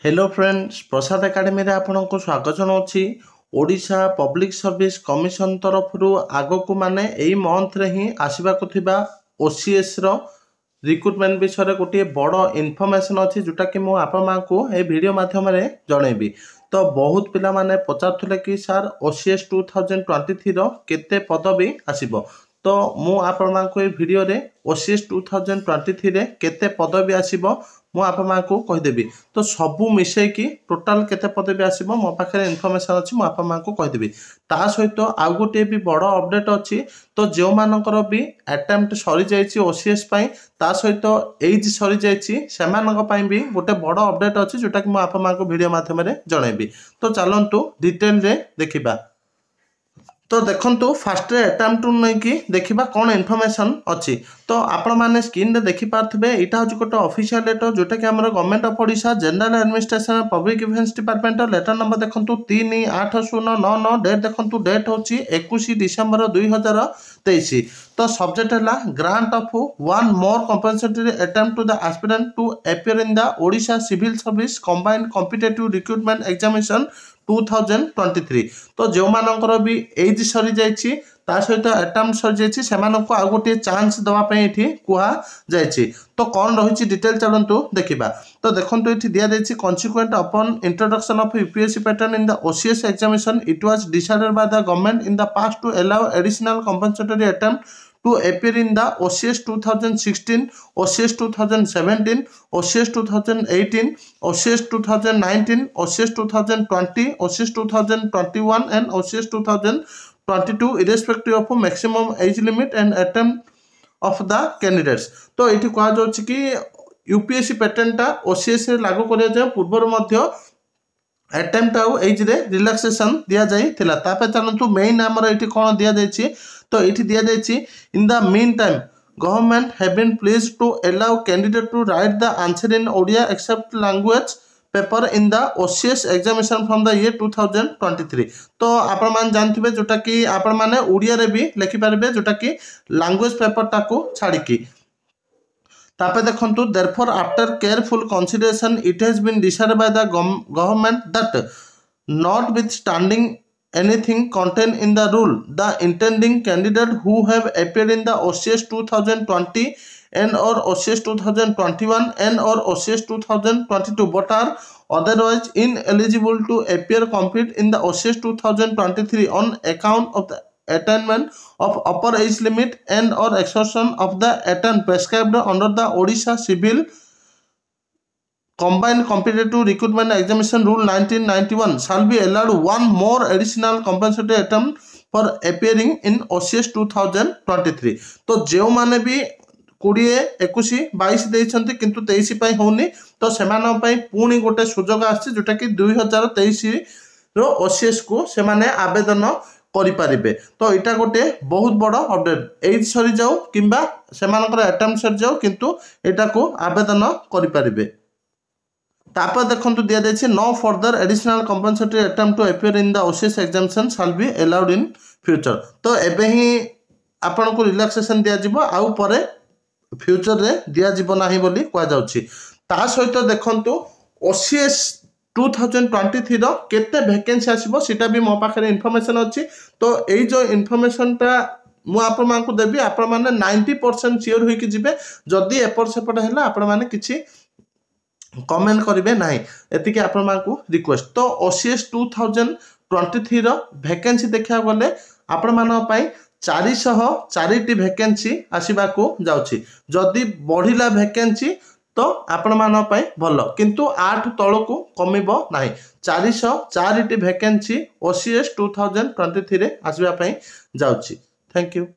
Hello friends, प्रसाद academy रे आपनको स्वागत जनाऊँगी। Odisha public service commission तरफ आगक माने एई मंथ रे ही आसबाक थिबा ओसीएस रो रिक्रुटमेंट विषय गोटे बड़ इनफॉरमेशन अच्छी जोटा कि मुझे आपको ये वीडियो माध्यम जनइबी। तो बहुत पिला माने पचारुले कि सर ओसीएस 2023 रो केते पदवी आसीबो। तो मु आपको ये वीडियो रे ओसीएस 2023 रे केते पदवी आसीबो मु आपको कहीदेवी। तो सबू मिसेकी टोटाल केते पदवी आसीबो मो पाखे इनफॉरमेशन अच्छी मु आपको कहीदेवी। ता सहित आउ गोटे भी बड़ अपडेट अच्छी। तो जो मानकर भी अटेम्प्ट सरी जाइए ओसीएस ता सहित एज सरी जाइए भी गोटे बड़ अपडेट अच्छी जोटा कि आपको वीडियो माध्यम जनइबी। तो चलतु डिटेल रे देखिबा। तो देखंतु फास्ट अटेम्प्ट नहीं देखा कौन इनफॉरमेशन अच्छी। तो आपण मैंने स्क्रीन रे देखि पारथिबे यहाँ हूँ गोटे ऑफिशियल लेटर जोटा कि आम government of Odisha general administration public defence department letter number देखंतु 380999 डेट देखंतु डेट होची 21 डिसेंबर 2023। तो सब्जेक्ट है grant of one more compensatory attempt to the aspirant to appear in the Odisha civil service combined competitive recruitment examination 2023। तो जो मानकर भी as सरी जाइए ता सहित अटेम्प्ट सरी जाइए से आउ गोटे चांस देवाई ये कहुई। तो कौन रही डिटेल चलतु देखा। तो देखो ये दि जाइए consequent upon introduction of UPSC pattern in the OCS examination it was decided by the government in the past to allow additional compensatory attempt to appear in the OCS 2016, OCS 2017, OCS 2018, OCS 2019, OCS 2020, OCS 2021 and OCS 2022 irrespective of maximum age limit and attempt of the candidates। तो ये कहुच्छी कि UPSC पैटर्नटा OCS लागू कर पूर्वर attempt आउ as रे relaxation दिया जाइथिला। तापर चलतु मेन आमर ये कौन दि जाइए। तो ये दि जाइए in the mean time government have been pleased to allow candidate to write the answer in Odia except language paper in the OCS examination from the year 2023। तो आपण मान जानथिबे जोटा कि आपण माने ओडिया रे भी लिखि पारबे जोटा कि लैंग्वेज पेपर टाको छाड़िकी। तापर देखंतु therefore after careful consideration it has been decided by the government that notwithstanding anything contained in the rule the intending candidate who have appeared in the OCS 2020 and or OCS 2021 and or OCS 2022 but are otherwise ineligible to appear compete in the OCS 2023 on account of the attainment of upper age limit and or exhaustion of the attempt prescribed under the Odisha Civil Combined Competitive Recruitment Examination Rule 1991 shall be allowed one more additional compensatory attempt for appearing in OCS 2023। तो जो माने भी 20, 21, 22 देइछन्ति किंतु 23 होनी तो सेमान पुणी गोटे सुजोग आछि जोटा कि 2023 रो ओसीएस को सेमाने आवेदन करिपारिबे। तो इटा गोटे बहुत बड़ अपडेट एज सरी जाऊ किंबा सेमानकर अटेम्प्ट सरी जाऊ किंतु एटा को आवेदन करिपारिबे। तापर देखंतु दिया जाइए no further additional compensatory attempt to appear in the OCS examination shall be allowed in future. तो एबे ही आपन को रिलैक्सेशन दिया जिवो आउ परे फ्यूचर रे दिया जिवो नाही बोली कहा जाउछि। ता सहित देखंतु ओसीएस 2023 रो केते वैकेंसी आसीबो सेटा भी मो पाखरे इन्फॉर्मेशन अछि। तो एई जो इन्फॉर्मेशनटा मु आपण मानकु देबी आपण माने 90% श्योर होई कि जिबे जदी एपर सेपट हैला आपण माने किछि कमेंट करेंगे ना एति आपण मानकु रिक्वेस्ट। तो ओसीएस 2023 रो वैकेंसी देखा गले आपण मान पई 404 वैकेंसी आसीबाकू जाउछि। जदी बढ़िला वैकेंसी तो आपण मान पई भलो किंतु 8 तळकू कमिबो नाही। 404 वैकेंसी ओसीएस 2023 रे आसीबा पई जाउछि। Thank you.